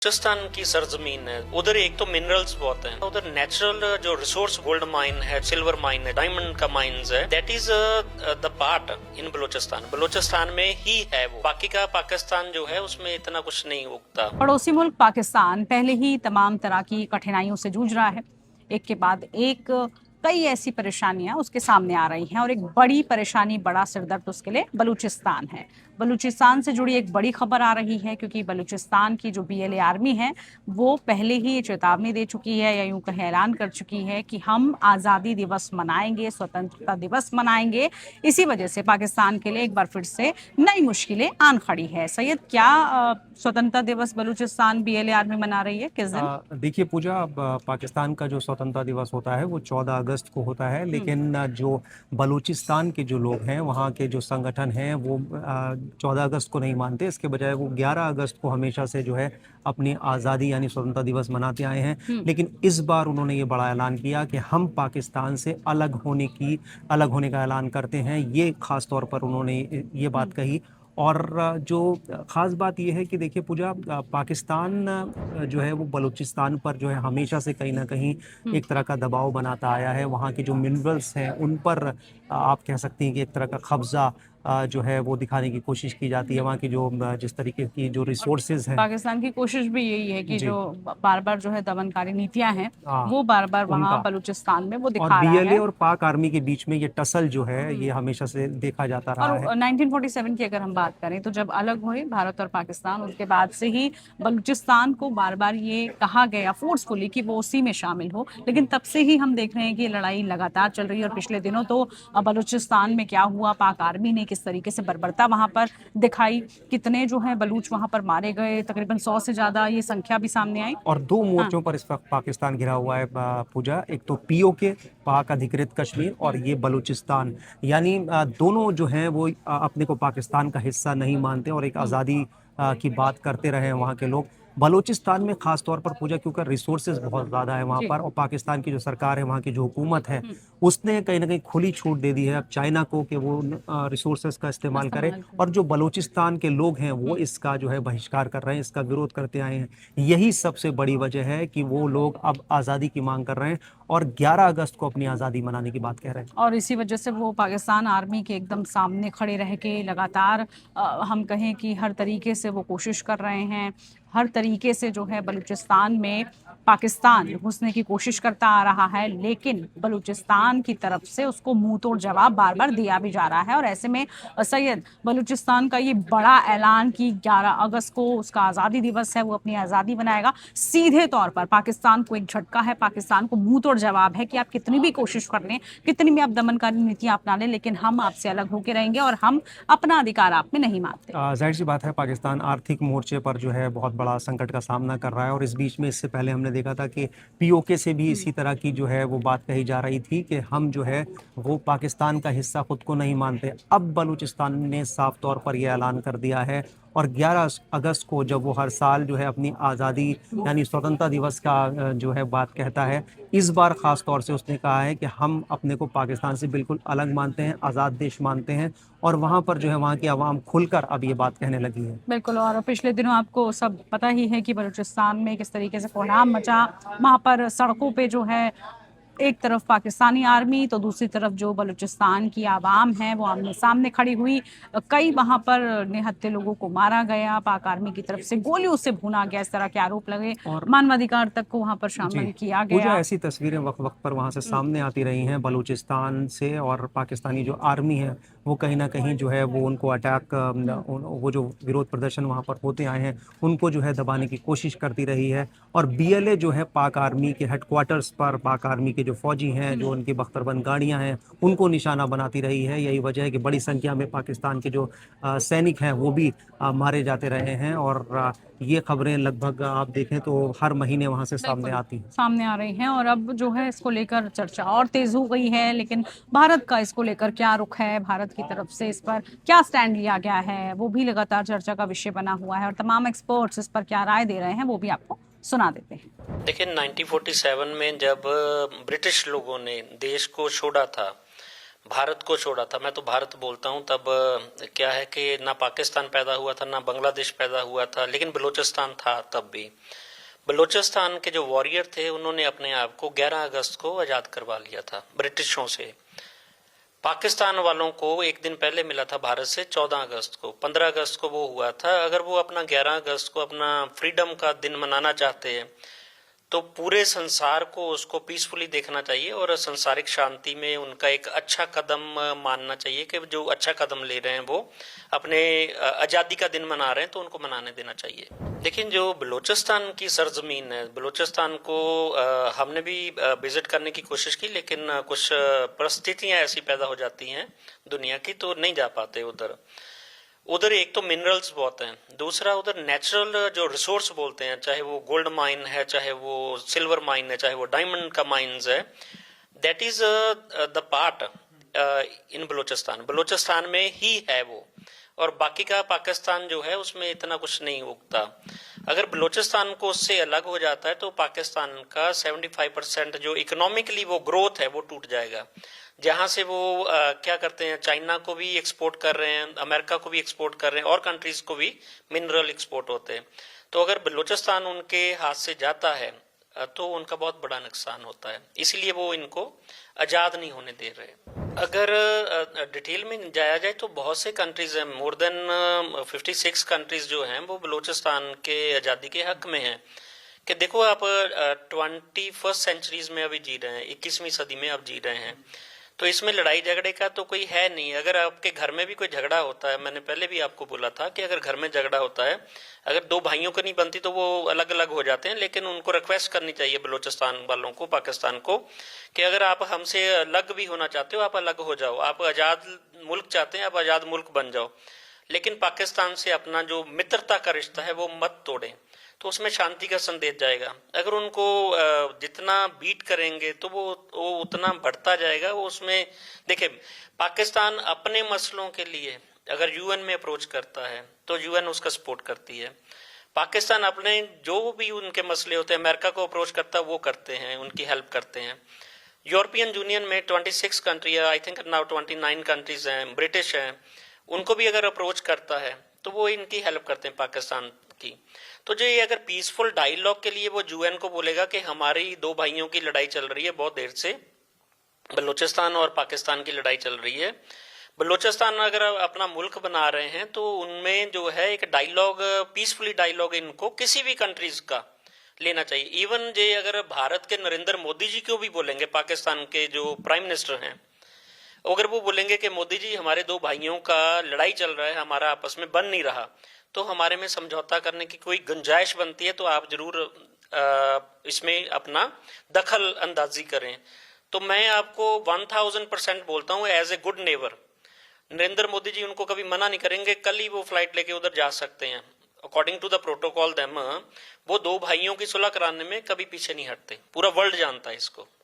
बलूचिस्तान की सरजमीन है, उधर एक तो मिनरल्स बहुत हैं, उधर नेचुरल जो रिसोर्स गोल्ड माइन है, सिल्वर माइन है, डायमंड का माइंस है, that is the part in Balochistan में ही है वो। बाकी का पाकिस्तान जो है उसमें इतना कुछ नहीं उगता। पड़ोसी मुल्क पाकिस्तान पहले ही तमाम तरह की कठिनाइयों से जूझ रहा है। एक के बाद एक कई ऐसी परेशानियां उसके सामने आ रही हैं और एक बड़ी परेशानी, बड़ा सिरदर्द उसके लिए बलूचिस्तान है। बलूचिस्तान से जुड़ी एक बड़ी खबर आ रही है क्योंकि बलूचिस्तान की जो बीएलए आर्मी है वो पहले ही ये चेतावनी दे चुकी है या यूं कहें ऐलान कर चुकी है कि हम आज़ादी दिवस मनाएंगे, स्वतंत्रता दिवस मनाएंगे। इसी वजह से पाकिस्तान के लिए एक बार फिर से नई मुश्किलें आन खड़ी है। सैयद, क्या स्वतंत्रता दिवस बलूचिस्तान बीएलए आर्मी मना रही है? किस दिन? देखिए पूजा, अब पाकिस्तान का जो स्वतंत्रता दिवस होता है वो 14 अगस्त को होता है, लेकिन जो बलूचिस्तान के जो लोग हैं, वहाँ के जो संगठन हैं, वो 14 अगस्त को नहीं मानते। इसके बजाय वो 11 अगस्त को हमेशा से जो है अपनी आज़ादी यानी स्वतंत्रता दिवस मनाते आए हैं। लेकिन इस बार उन्होंने ये बड़ा ऐलान किया कि हम पाकिस्तान से अलग होने का ऐलान करते हैं। ये खास तौर पर उन्होंने ये बात कही। और जो ख़ास बात यह है कि देखिए पूजा, पाकिस्तान जो है वो बलूचिस्तान पर जो है हमेशा से कहीं ना कहीं एक तरह का दबाव बनाता आया है। वहाँ के जो मिनरल्स हैं उन पर आप कह सकती हैं कि एक तरह का कब्ज़ा जो है वो दिखाने की कोशिश की जाती है। वहाँ की जो जिस तरीके की जो रिसोर्सेज हैं, पाकिस्तान की कोशिश भी यही है कि जी, जो बार बार जो है दमनकारी नीतियां हैं हाँ, वो बार बार वहां उनका बलूचिस्तान में वो और दिखा रहा बीएलए है। और पाक आर्मी के बीच में ये टसल जो है ये हमेशा से देखा जाता और रहा है। 1947 की अगर हम बात करें तो जब अलग हुए भारत और पाकिस्तान, उसके बाद से ही बलूचिस्तान को बार बार ये कहा गया फोर्सफुली कि वो उसी में शामिल हो, लेकिन तब से ही हम देख रहे हैं कि ये लड़ाई लगातार चल रही है। और पिछले दिनों तो बलूचिस्तान में क्या हुआ, पाक आर्मी ने किस तरीके से बर्बरता वहां पर दिखाई, कितने जो है बलूच वहां पर मारे गए, तकरीबन 100 से ज्यादा ये संख्या भी सामने आई। और दो हाँ, मोर्चों पर इस वक्त पाकिस्तान घिरा हुआ है पूजा। एक तो पीओके, पाक अधिकृत कश्मीर, और ये बलूचिस्तान, यानी दोनों जो हैं वो अपने को पाकिस्तान का हिस्सा नहीं मानते और एक आज़ादी की बात करते रहे हैं वहाँ के लोग। बलूचिस्तान में खास तौर पर पूजा, क्योंकि रिसोर्सेज बहुत ज़्यादा है वहाँ जी। पर, और पाकिस्तान की जो सरकार है, वहाँ की जो हुकूमत है, उसने कहीं ना कहीं खुली छूट दे दी है अब चाइना को कि वो रिसोर्सेज का इस्तेमाल करे। और जो बलूचिस्तान के लोग हैं वो इसका जो है बहिष्कार कर रहे हैं, इसका विरोध करते आए हैं। यही सबसे बड़ी वजह है कि वो लोग अब आज़ादी की मांग कर रहे हैं और 11 अगस्त को अपनी आज़ादी मनाने की बात कह रहे हैं। और इसी वजह से वो पाकिस्तान आर्मी के एकदम सामने खड़े रह के लगातार हम कहें कि हर तरीके से वो कोशिश कर रहे हैं, हर तरीके से जो है बलूचिस्तान में पाकिस्तान घुसने की कोशिश करता आ रहा है, लेकिन बलूचिस्तान की तरफ से उसको मुंह तोड़ जवाब बार बार दिया भी जा रहा है। और ऐसे में सैयद, बलूचिस्तान का ये बड़ा ऐलान कि 11 अगस्त को उसका आज़ादी दिवस है, वो अपनी आज़ादी बनाएगा, सीधे तौर पर पाकिस्तान को एक झटका है, पाकिस्तान को मुंह तोड़ जवाब है कि आप कितनी भी कोशिश कर लें, कितनी भी आप दमनकारी नीतियां अपना लें, लेकिन हम आपसे अलग होकर रहेंगे और हम अपना अधिकार आप में नहीं मानते। जाहिर सी बात है, पाकिस्तान आर्थिक मोर्चे पर जो है बहुत बड़ा संकट का सामना कर रहा है। और इस बीच में इससे पहले हमने देखा था कि पीओके से भी इसी तरह की जो है वो बात कही जा रही थी कि हम जो है वो पाकिस्तान का हिस्सा खुद को नहीं मानते। अब बलूचिस्तान ने साफ तौर पर यह ऐलान कर दिया है। और 11 अगस्त को जब वो हर साल जो है अपनी आज़ादी यानी स्वतंत्रता दिवस का जो है बात कहता है, इस बार ख़ास तौर से उसने कहा है कि हम अपने को पाकिस्तान से बिल्कुल अलग मानते हैं, आज़ाद देश मानते हैं। और वहाँ पर जो है वहाँ की आवाम खुलकर अब ये बात कहने लगी है। बिल्कुल। और पिछले दिनों आपको सब पता ही है कि बलूचिस्तान में किस तरीके से कोहराम मचा, वहां पर सड़कों पे जो है एक तरफ पाकिस्तानी आर्मी तो दूसरी तरफ जो बलूचिस्तान की आवाम है वो आमने सामने खड़ी हुई। कई वहां पर निहत्थे लोगों को मारा गया, पाक आर्मी की तरफ से गोलियों से भुना गया, इस तरह के आरोप लगे, और मानवाधिकार तक को वहां पर शामिल किया पूजा, गया। ऐसी तस्वीरें वक्त वक्त पर वहाँ से सामने आती रही हैं बलूचिस्तान से। और पाकिस्तानी जो आर्मी है वो कहीं ना कहीं जो है वो उनको अटैक, वो जो विरोध प्रदर्शन वहाँ पर होते आए हैं उनको जो है दबाने की कोशिश करती रही है। और बीएलए जो है पाक आर्मी के हेडक्वार्टर्स पर, पाक आर्मी के जो फौजी हैं, जो उनकी बख्तरबंद गाड़ियाँ हैं, उनको निशाना बनाती रही है। यही वजह है कि बड़ी संख्या में पाकिस्तान के जो सैनिक हैं वो भी मारे जाते रहे हैं। और ये खबरें लगभग आप देखें तो हर महीने वहाँ से सामने आती हैं, सामने आ रही हैं। और अब जो है इसको लेकर चर्चा और तेज हो गई है, लेकिन भारत का इसको लेकर क्या रुख है, भारत की तरफ से इस पर क्या स्टैंड लिया गया है, वो भी लगातार चर्चा का विषय बना हुआ है। और तमाम एक्सपर्ट्स इस पर क्या राय दे रहे हैं वो भी आपको सुना देते हैं। देखिए 1947 में जब ब्रिटिश लोगों ने देश को छोड़ा था भारत को छोड़ा था, मैं तो भारत बोलता हूँ, तब क्या है कि ना पाकिस्तान पैदा हुआ था ना बांग्लादेश पैदा हुआ था, लेकिन बलूचिस्तान था तब भी। बलूचिस्तान के जो वॉरियर थे उन्होंने अपने आप को 11 अगस्त को आज़ाद करवा लिया था ब्रिटिशों से। पाकिस्तान वालों को एक दिन पहले मिला था भारत से 14 अगस्त को, 15 अगस्त को वो हुआ था। अगर वो अपना 11 अगस्त को अपना फ्रीडम का दिन मनाना चाहते हैं तो पूरे संसार को उसको पीसफुली देखना चाहिए और सांसारिक शांति में उनका एक अच्छा कदम मानना चाहिए कि जो अच्छा कदम ले रहे हैं वो अपने आज़ादी का दिन मना रहे हैं तो उनको मनाने देना चाहिए। लेकिन जो बलूचिस्तान की सरजमीन है, बलूचिस्तान को हमने भी विजिट करने की कोशिश की, लेकिन कुछ परिस्थितियां ऐसी पैदा हो जाती हैं दुनिया की तो नहीं जा पाते उधर। उधर एक तो मिनरल्स बहुत हैं, दूसरा उधर नेचुरल जो रिसोर्स बोलते हैं, चाहे वो गोल्ड माइन है, चाहे वो सिल्वर माइन है, चाहे वो डायमंड का माइंस है, that is the part in Balochistan. Balochistan में ही है वो, और बाकी का पाकिस्तान जो है उसमें इतना कुछ नहीं उगता। अगर बलूचिस्तान को उससे अलग हो जाता है तो पाकिस्तान का 75% जो इकोनॉमिकली वो ग्रोथ है वो टूट जाएगा। जहां से वो क्या करते हैं, चाइना को भी एक्सपोर्ट कर रहे हैं, अमेरिका को भी एक्सपोर्ट कर रहे हैं, और कंट्रीज को भी मिनरल एक्सपोर्ट होते हैं। तो अगर बलूचिस्तान उनके हाथ से जाता है तो उनका बहुत बड़ा नुकसान होता है, इसलिए वो इनको आज़ाद नहीं होने दे रहे। अगर डिटेल में जाया जाए तो बहुत से कंट्रीज हैं, मोर देन 56 कंट्रीज जो हैं वो बलूचिस्तान के आज़ादी के हक में हैं। कि देखो आप 21st सेंचुरीज में अभी जी रहे हैं, 21वीं सदी में अब जी रहे हैं, तो इसमें लड़ाई झगड़े का तो कोई है नहीं। अगर आपके घर में भी कोई झगड़ा होता है, मैंने पहले भी आपको बोला था कि अगर घर में झगड़ा होता है, अगर दो भाइयों को नहीं बनती तो वो अलग अलग हो जाते हैं, लेकिन उनको रिक्वेस्ट करनी चाहिए बलूचिस्तान वालों को, पाकिस्तान को, कि अगर आप हमसे अलग भी होना चाहते हो आप अलग हो जाओ, आप आज़ाद मुल्क चाहते हैं आप आज़ाद मुल्क बन जाओ, लेकिन पाकिस्तान से अपना जो मित्रता का रिश्ता है वो मत तोड़ें, तो उसमें शांति का संदेश जाएगा। अगर उनको जितना बीट करेंगे तो वो उतना बढ़ता जाएगा। वो उसमें देखिए, पाकिस्तान अपने मसलों के लिए अगर यूएन में अप्रोच करता है तो यूएन उसका सपोर्ट करती है। पाकिस्तान अपने जो भी उनके मसले होते हैं अमेरिका को अप्रोच करता है, वो करते हैं, उनकी हेल्प करते हैं। यूरोपियन यूनियन में 26 कंट्री है, आई थिंक नाउ 29 कंट्रीज हैं, ब्रिटिश हैं, उनको भी अगर अप्रोच करता है तो वो इनकी हेल्प करते हैं पाकिस्तान की। तो जो ये अगर पीसफुल डायलॉग के लिए वो यूएन को बोलेगा कि हमारी दो भाइयों की लड़ाई चल रही है बहुत देर से, बलूचिस्तान और पाकिस्तान की लड़ाई चल रही है, बलूचिस्तान अगर अपना मुल्क बना रहे हैं तो उनमें जो है एक डायलॉग, पीसफुली डायलॉग इनको किसी भी कंट्रीज का लेना चाहिए। इवन जे अगर भारत के नरेंद्र मोदी जी को भी बोलेंगे, पाकिस्तान के जो प्राइम मिनिस्टर हैं, अगर वो बोलेंगे कि मोदी जी हमारे दो भाइयों का लड़ाई चल रहा है, हमारा आपस में बन नहीं रहा, तो हमारे में समझौता करने की कोई गुंजाइश बनती है तो आप जरूर इसमें अपना दखल अंदाजी करें। तो मैं आपको 1000% बोलता हूँ, as a good neighbour Narendra Modi ji उनको कभी मना नहीं करेंगे, कल ही वो फ्लाइट लेके उधर जा सकते हैं। According to the protocol them वो दो भाइयों की सुलह कराने में कभी पीछे नहीं हटते, पूरा वर्ल्ड जानता है इसको।